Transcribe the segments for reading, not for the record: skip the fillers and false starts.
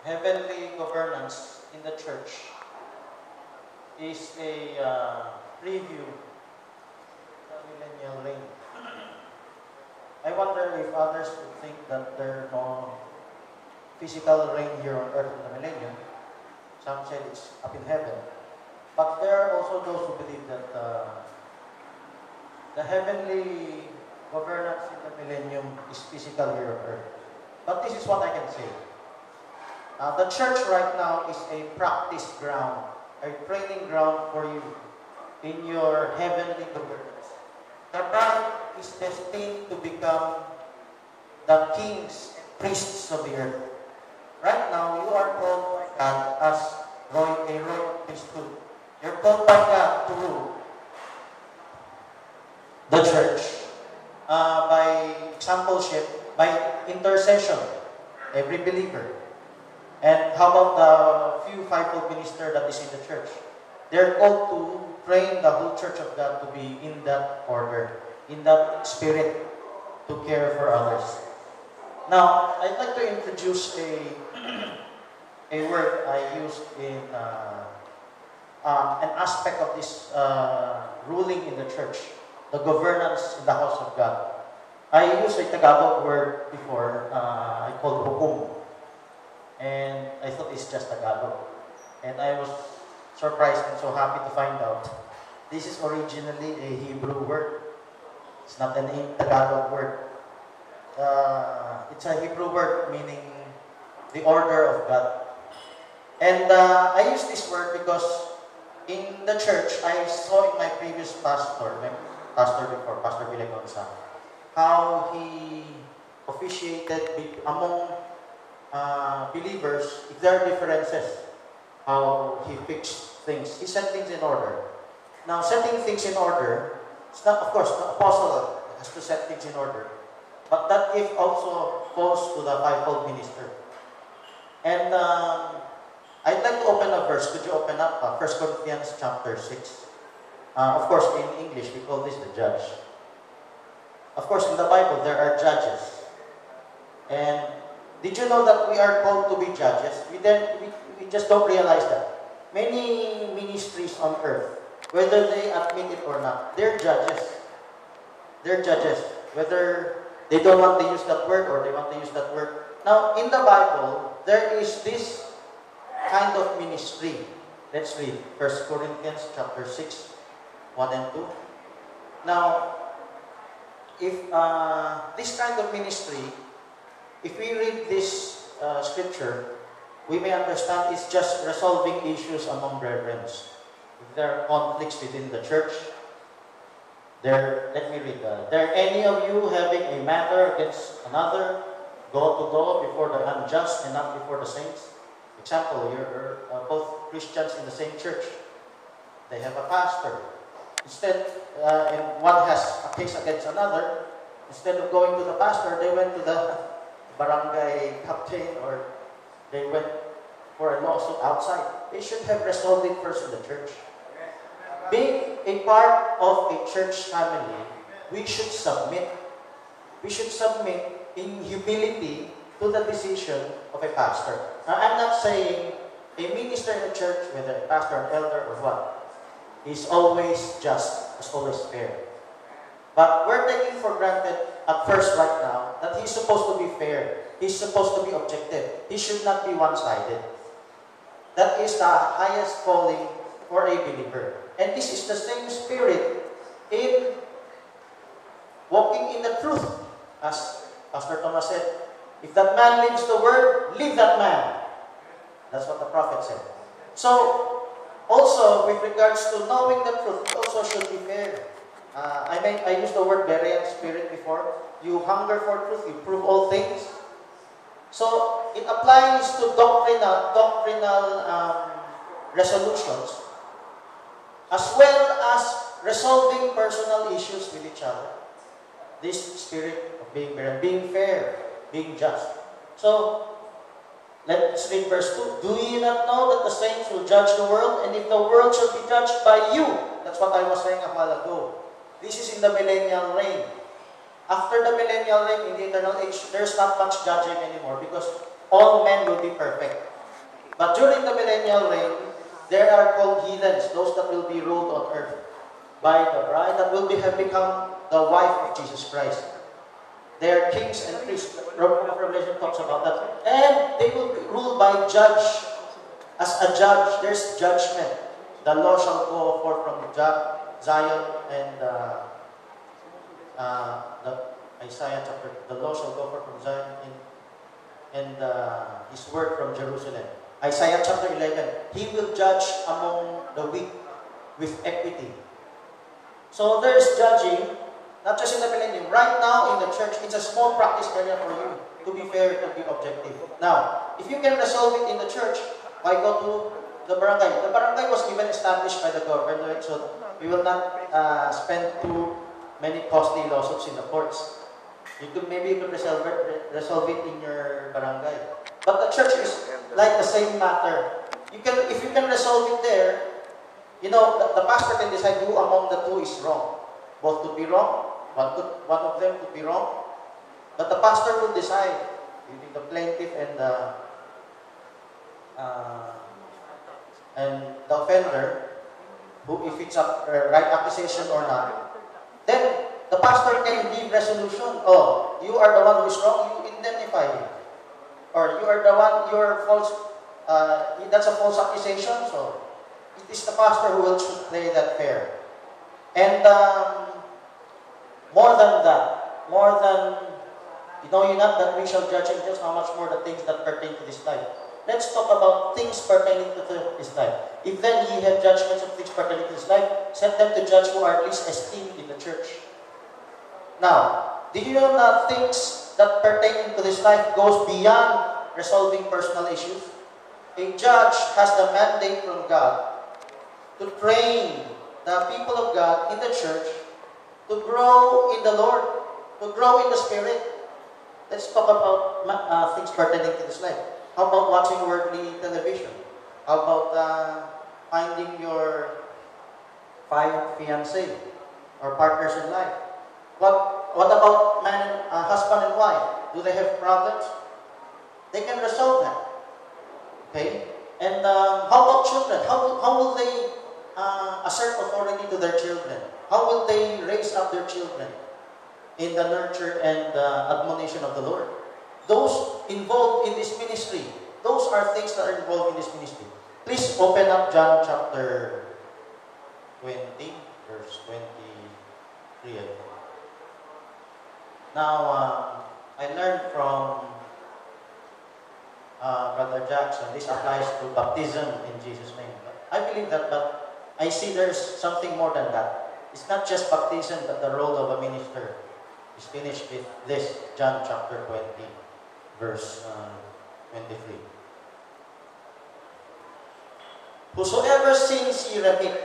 heavenly governance in the church is a preview of the millennial reign. I wonder if others would think that there are no physical reign here on earth in the millennium. Some said it's up in heaven. But there are also those who believe that the heavenly governance in the millennium is physical here on earth. But this is what I can say. The church right now is a practice ground, a training ground for you in your heavenly governance. The bride is destined to become the kings and priests of the earth. Right now, you are called by God as a royal priesthood. You're called by God to rule the church by exampleship, by intercession, every believer. And how about the few fivefold minister that is in the church? They're called to train the whole church of God to be in that order, in that spirit, to care for others. Now, I'd like to introduce a word I used in an aspect of this ruling in the church, the governance in the house of God. I used a Tagalog word before, I called hukum. And I thought it's just Tagalog. And I was surprised and so happy to find out this is originally a Hebrew word. It's not an Tagalog word. It's a Hebrew word meaning the order of God. And I use this word because in the church, I saw in my previous pastor before, Pastor Villagonza, how he officiated among believers, if there are differences, how he fixed things. He set things in order. Now, setting things in order, it's not, of course, the apostle has to set things in order. But that gift also falls to the fivefold minister. And I'd like to open a verse. Could you open up 1 Corinthians chapter 6? Of course, in English, we call this the judge. Of course, in the Bible, there are judges. And did you know that we are called to be judges? We just don't realize that. Many ministries on earth, whether they admit it or not, they're judges. They're judges. Whether they don't want to use that word or they want to use that word. Now, in the Bible, there is this kind of ministry. Let's read 1 Corinthians chapter 6, 1 and 2. Now, if this kind of ministry, if we read this scripture, we may understand it's just resolving issues among brethren. If there are conflicts within the church, let me read that. There any of you having a matter against another, go to law before the unjust and not before the saints? Example, you're both Christians in the same church. They have a pastor. Instead, and one has a case against another, instead of going to the pastor, they went to the barangay captain or they went for a lawsuit outside. They should have resolved it first in the church. Being a part of a church family, we should submit. We should submit in humility to the decision of a pastor. Now, I'm not saying a minister in the church, whether a pastor, an elder, or what, is always just, is always fair. But we're taking for granted at first right now that he's supposed to be fair. He's supposed to be objective. He should not be one-sided. That is the highest calling for a believer. And this is the same spirit in walking in the truth. As Pastor Thomas said, if that man lives the word, live that man. That's what the prophet said. So, also, with regards to knowing the truth, it also should be fair. I used the word Berean spirit before. You hunger for truth, you prove all things. So, it applies to doctrinal resolutions, as well as resolving personal issues with each other. This spirit of being fair, being just. So, let's read verse 2. Do ye not know that the saints will judge the world, and if the world shall be judged by you? That's what I was saying a while ago. This is in the millennial reign. After the millennial reign in the eternal age, there's not much judging anymore because all men will be perfect. But during the millennial reign, there are called heathens, those that will be ruled on earth by the bride that will have become the wife of Jesus Christ. They are kings and priests. Revelation talks about that. And they will be ruled by judge. As a judge, there's judgment. The law shall go forth from Zion and the Isaiah chapter. The law shall go forth from Zion and His word from Jerusalem. Isaiah chapter 11. He will judge among the weak with equity. So there's judging, not just in the millennium. Right now in the church, it's a small practice area for you to be fair, to be objective. Now, if you can resolve it in the church, why go to the barangay? The barangay was even established by the government, so we will not spend too many costly lawsuits in the courts. Maybe you could resolve it in your barangay. But the church is like the same matter. If you can resolve it there, the pastor can decide who among the two is wrong. Both could be wrong. One of them could be wrong. But the pastor will decide between the plaintiff and the offender, who, if it's a right accusation or not. Then the pastor can give resolution. Oh, you are the one who is wrong. You indemnify him. Or you are the one. You're false. That's a false accusation. So it is the pastor who will play that fair. And more than that, you're not that we shall judge angels, how much more the things that pertain to this life. Let's talk about things pertaining to this life. If then ye have judgments of things pertaining to this life, set them to judge who are least esteemed in the church. Now, do you know that things that pertain to this life goes beyond resolving personal issues? A judge has the mandate from God to train the people of God in the church to grow in the Lord, to grow in the Spirit. Let's talk about things pertaining to this life. How about watching worldly television? How about finding your fiancé or partners in life? What about husband and wife? Do they have problems? They can resolve that. Okay? And how about children? How will they assert authority to their children? How will they raise up their children in the nurture and admonition of the Lord? Those involved in this ministry, those are things that are involved in this ministry. Please open up John chapter 20, verse 23. Now, I learned from Brother Jackson, this applies to baptism in Jesus' name. I believe that, but I see there's something more than that. It's not just baptism, but the role of a minister is finished with this, John chapter 20, verse 23. Whosoever sins ye remit,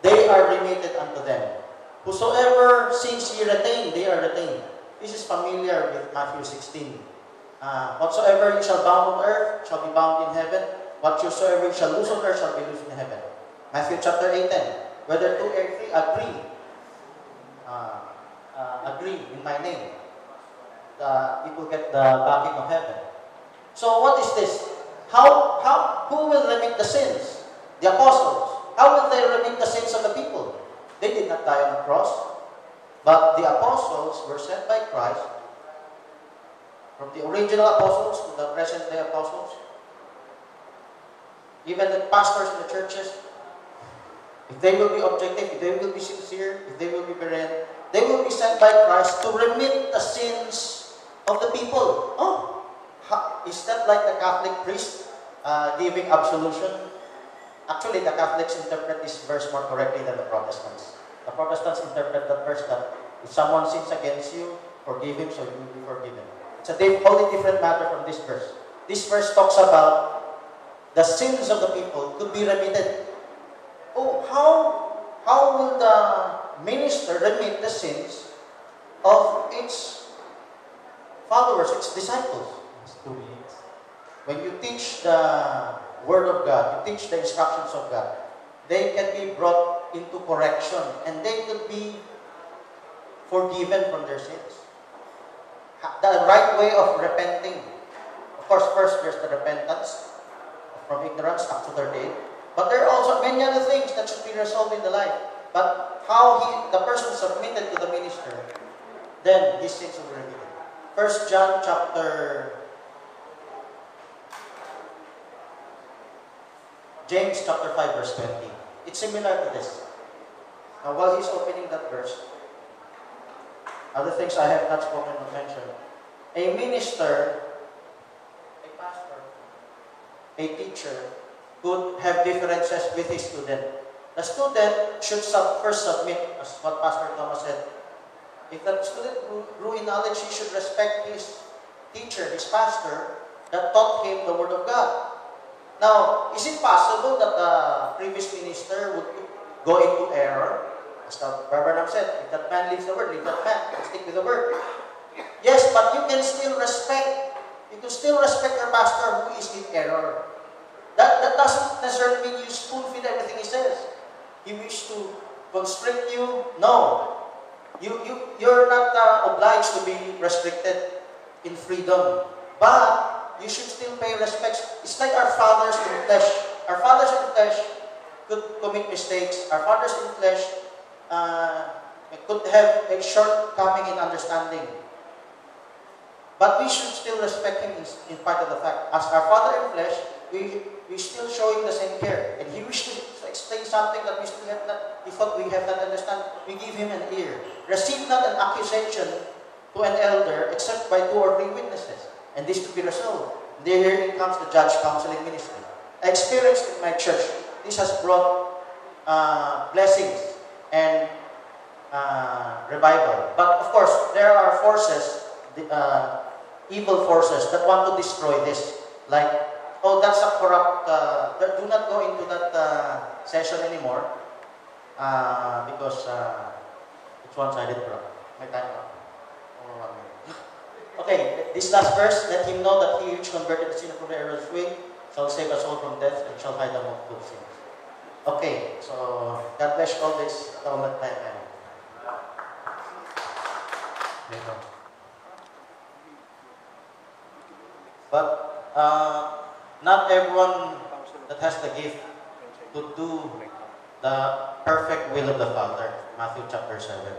they are remitted unto them. Whosoever sins ye retain, they are retained. This is familiar with Matthew 16. Whatsoever you shall bound on earth shall be bound in heaven. Whatsoever you shall loose on earth shall be loosed in heaven. Matthew chapter 8:10. Whether two or three agree in my name, it will get the backing of heaven. So what is this? Who will remit the sins? The apostles. How will they remit the sins of the people? They did not die on the cross, but the apostles were sent by Christ, from the original apostles to the present day apostles. Even the pastors in the churches, if they will be objective, if they will be sincere, if they will be parent, they will be sent by Christ to remit the sins of the people. Oh, is that like the Catholic priest giving absolution? Actually, the Catholics interpret this verse more correctly than the Protestants. The Protestants interpret that verse that if someone sins against you, forgive him so you will be forgiven. It's a wholly different matter from this verse. This verse talks about the sins of the people could be remitted. Oh, how will the minister remit the sins of its followers, its disciples? When you teach the Word of God, you teach the instructions of God, they can be brought into correction and they could be forgiven from their sins. The right way of repenting, of Of course, first there's the repentance from ignorance, Acts 38. But there are also many other things that should be resolved in the life. But how the person submitted to the minister, then these things will be revealed. 1 John James chapter 5 verse 20. It's similar to this. Now while he's opening that verse, other things I have not spoken or mentioned. A minister, a pastor, a teacher could have differences with his student. The student should first submit, as what Pastor Thomas said. If the student grew in knowledge, he should respect his teacher, his pastor, that taught him the Word of God. Now, is it possible that the previous minister would go into error? As the Branham said, if that man leaves the Word, leave that man, and stick with the Word. Yes, but you can still respect your pastor who is in error. That doesn't necessarily mean you spoon-feed everything he says. He wishes to constrict you. No. You're not obliged to be restricted in freedom. But you should still pay respect. It's like our fathers in the flesh. Our fathers in the flesh could commit mistakes. Our fathers in the flesh could have a shortcoming in understanding. But we should still respect him in spite of the fact. As our father in flesh, we still show him the same care. And he wished to explain something that we still have not, we thought we have not understand. We give him an ear. Receive not an accusation to an elder except by 2 or 3 witnesses. And this to be resolved. Here comes the judge counseling ministry. I experienced in my church. This has brought blessings and revival. But of course, there are forces, evil forces that want to destroy this. Like, oh, that's a corrupt, do not go into that session anymore because it's one-sided corrupt. My time up. Okay, this last verse, let him know that he which converted the sinner from the error's way shall save us all from death and shall hide the multiple sins. Okay, so God bless you all this atonement time. But not everyone that has the gift to do the perfect will of the Father. Matthew chapter 7.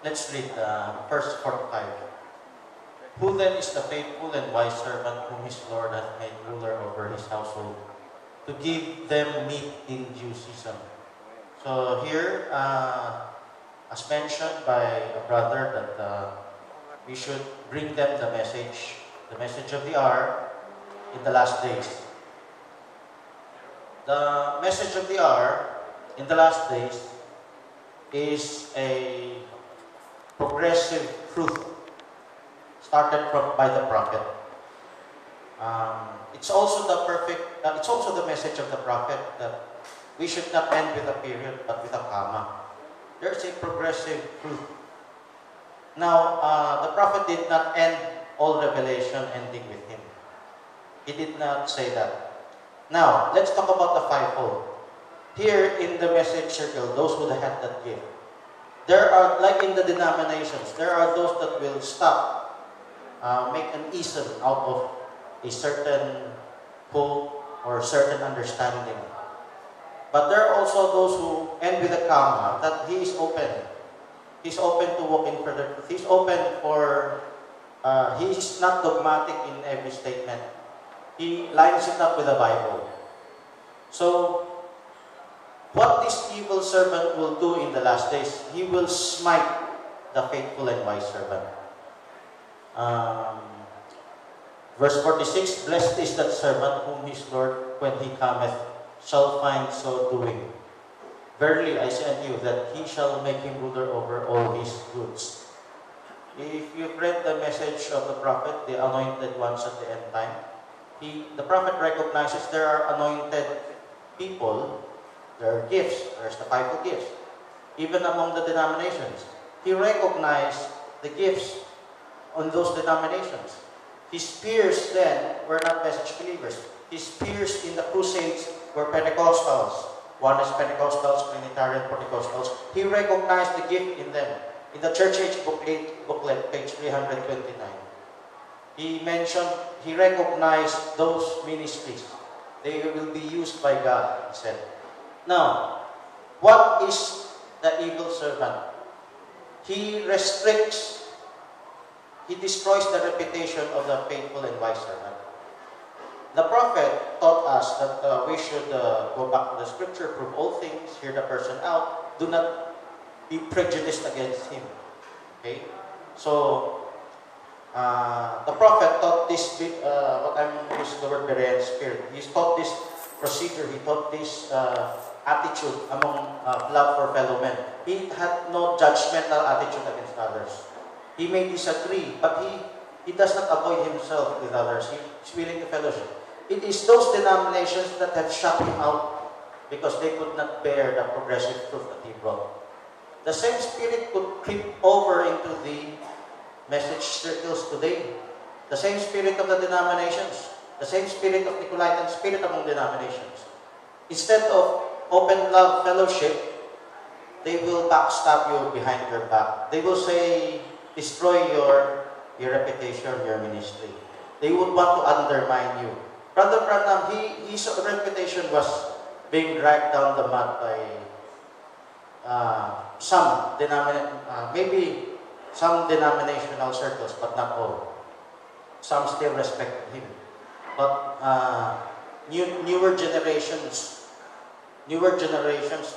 Let's read verse 45. Who then is the faithful and wise servant whom his Lord hath made ruler over his household, to give them meat in due season? So here, as mentioned by a brother, that we should bring them the message of the hour in the last days. The message of the hour in the last days is a progressive truth started by the prophet. It's also the message of the prophet that we should not end with a period but with a comma. There's a progressive truth. Now, the prophet did not end all revelation ending with him. He did not say that. Now, let's talk about the fivefold. Here in the message circle, those who have that gift, there are, like in the denominations, there are those that will stop, make an ism out of a certain quote or certain understanding. But there are also those who end with a comma, that he is open. He's open to walk in further truth. He's open for, he is not dogmatic in every statement. He lines it up with the Bible. So, what this evil servant will do in the last days, he will smite the faithful and wise servant. Verse 46, blessed is that servant whom his Lord, when he cometh, shall find so doing. Verily I say unto you that he shall make him ruler over all his goods. If you've read the message of the prophet, the anointed ones at the end time, the prophet recognizes there are anointed people, there are gifts, there's the fivefold gifts. Even among the denominations, he recognized the gifts on those denominations. His peers then were not message believers. His peers in the crusades were Pentecostals. One is Pentecostals, Trinitarian Pentecostals. He recognized the gift in them. In the Church Age booklet, page 329. he mentioned, he recognized those ministries. They will be used by God, he said. Now, what is the evil servant? He restricts, he destroys the reputation of the faithful and wise servant. The prophet taught us that we should go back to the scripture, prove all things, hear the person out, do not be prejudiced against him. Okay? So, the prophet taught this, what I'm using the word Berean spirit. He taught this procedure, he taught this attitude among love for fellow men. He had no judgmental attitude against others. He may disagree, but he does not avoid himself with others. He's willing to fellowship. It is those denominations that have shut him out because they could not bear the progressive truth that he brought. The same spirit could creep over into the message circles today. The same spirit of the denominations, the same spirit of Nicolaitan spirit among denominations. Instead of open love fellowship, they will backstab you behind your back. They will say, destroy your reputation, your ministry. They would want to undermine you. Brother Branham, his reputation was being dragged down the mud by maybe some denominational circles, but not all. Some still respect him. But newer generations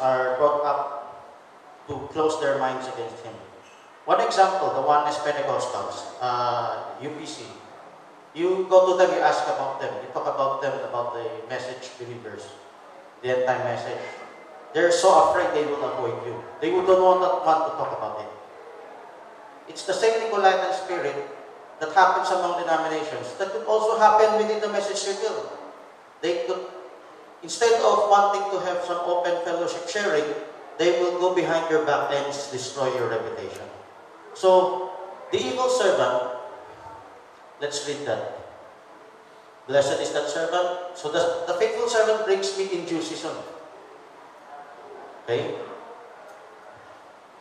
are brought up to close their minds against him. One example, the Oneness Pentecostals, UPC. You go to them, you ask about them, you talk about them, about the message believers, the end-time message. They're so afraid they will avoid you. They would not want to talk about it. It's the same Nicolaitan spirit that happens among denominations that could also happen within the message circle. They could, instead of wanting to have some open fellowship sharing, they will go behind your back and destroy your reputation. So, the evil servant, let's read that. Blessed is that servant. So the faithful servant brings meat in due season. Okay?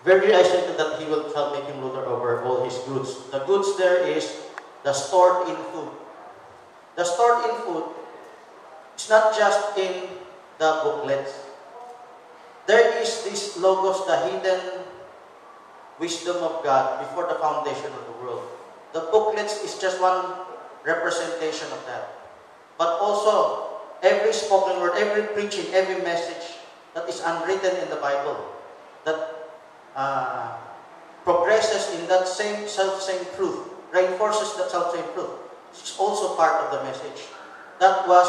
Very isolated that he will shall make him ruler over all his goods. The goods there is the stored in food. The stored in food is not just in the booklets. There is this logos, the hidden wisdom of God before the foundation of the world. The booklets is just one representation of that. But also, every spoken word, every preaching, every message that is unwritten in the Bible, that progresses in that same self-same truth, reinforces that self-same truth, is also part of the message. That was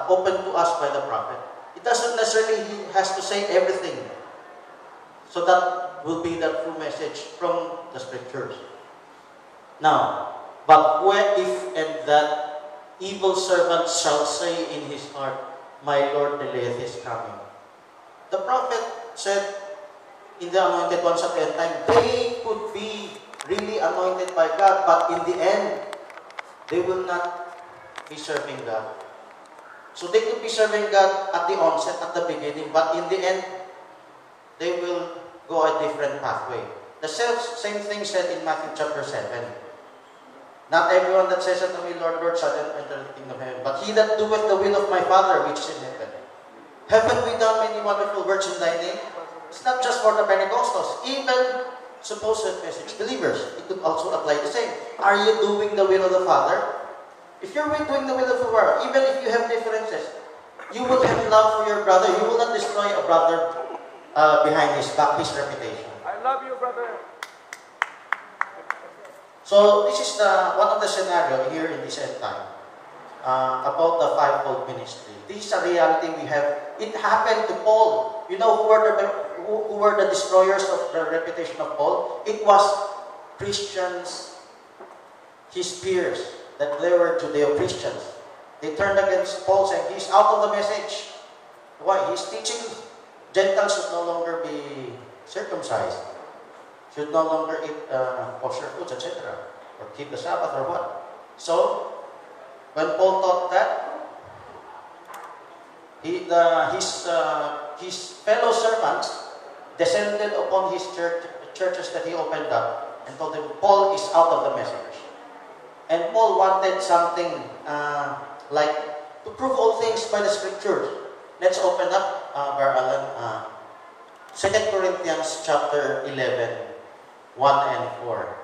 opened to us by the prophet. It doesn't necessarily he has to say everything. So that will be the true message from the scriptures. Now, but where if and that evil servant shall say in his heart, my Lord delayeth his coming. The prophet said in the anointed ones at the end time, they could be really anointed by God, but in the end, they will not be serving God. So they could be serving God at the onset, at the beginning, but in the end, they will go a different pathway. The same thing said in Matthew chapter 7. Not everyone that says unto me, Lord, Lord, shall enter the kingdom of heaven, but he that doeth the will of my Father which is in heaven. Haven't we done many wonderful works in thy name? It's not just for the Pentecostals. Even supposed message believers, it could also apply the same. Are you doing the will of the Father? If you're doing the will of the Father, even if you have differences, you will have love for your brother. You will not destroy a brother behind his back, his reputation. I love you, brother. So this is one of the scenario here in this end time about the fivefold ministry. This is a reality we have. It happened to Paul. You know who were the destroyers of the reputation of Paul? It was Christians, his peers, that they were Judeo-Christians. They turned against Paul saying, he's out of the message. Why? He's teaching Gentiles should no longer be circumcised, should no longer eat kosher foods, etc., or keep the Sabbath or what. So, when Paul taught that, his fellow servants descended upon his churches that he opened up and told him, Paul is out of the message. And Paul wanted something like to prove all things by the Scriptures. Let's open up, Brother Alan, 2 Corinthians chapter 11, 1 and 4.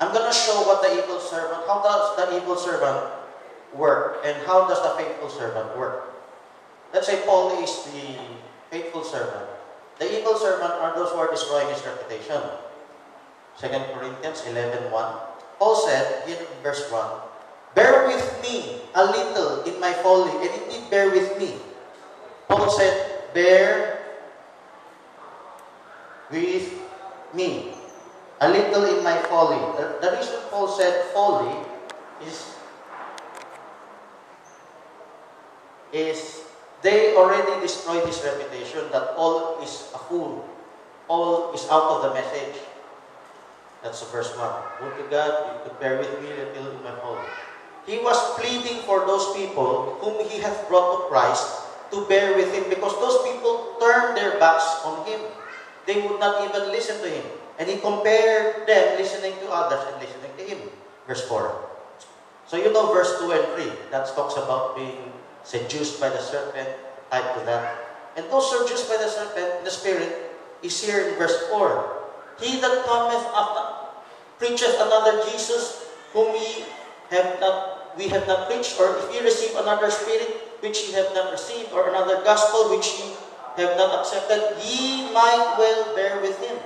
I'm going to show what the evil servant, how does the evil servant work, and how does the faithful servant work. Let's say Paul is the faithful servant. The evil servant are those who are destroying his reputation. 2 Corinthians 11:1. Paul said, here in verse 1, bear with me a little in my folly, and indeed bear with me. Paul said, bear with me a little in my folly. The reason Paul said folly is they already destroyed his reputation that Paul is a fool. Paul is out of the message. That's verse 1. Would to God, you could bear with me a little in my folly. He was pleading for those people whom he hath brought to Christ to bear with him, because those people turned their backs on him. They would not even listen to him. And he compared them listening to others and listening to him. Verse 4. So you know verse 2 and 3. That talks about being seduced by the serpent, type to that. And those seduced by the serpent, the spirit, is here in verse 4. He that cometh after preacheth another Jesus, whom we have not preached, or if ye receive another spirit which ye have not received, or another gospel which ye have not accepted, ye might well bear with him.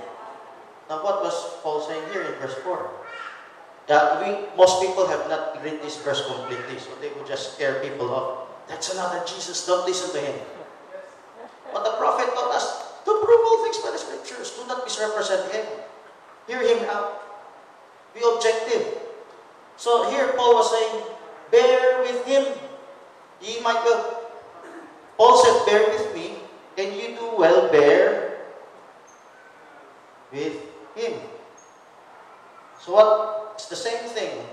Now what was Paul saying here in verse 4? Most people have not read this verse completely, so they would just scare people off. That's another Jesus, don't listen to him. But the prophet taught us to prove all things by the Scriptures. Do not misrepresent him. Hear him out. Be objective. So here Paul was saying, bear with him. Ye might well. Paul said, bear with me, and you do well bear with him. So what? It's the same thing.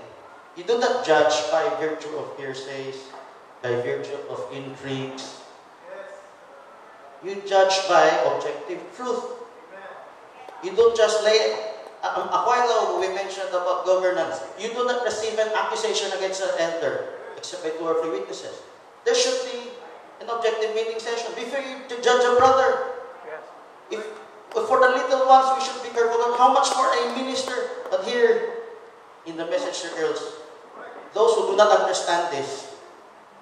You do not judge by virtue of hearsays, by virtue of intrigues. You judge by objective truth. You don't just lay... a while ago, we mentioned about governance. You do not receive an accusation against an elder, except by 2 or 3 witnesses. There should be an objective meeting session before you to judge a brother. If for the little ones, we should be careful on how much for a minister. But here, in the message to girls, those who do not understand this,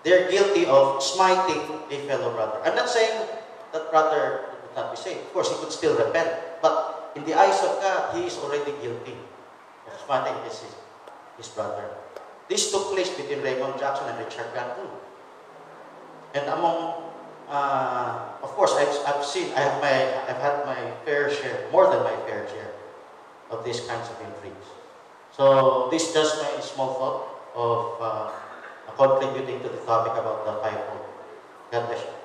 they're guilty of smiting a fellow brother. I'm not saying that brother would not be saved. Of course, he could still repent. But in the eyes of God, he is already guilty of smiting his brother. This took place between Raymond Jackson and Richard Cantú. And among, of course, I've had my fair share, more than my fair share, of these kinds of intrigues. So this is just my small thought of contributing to the topic about the fivefold. God bless you.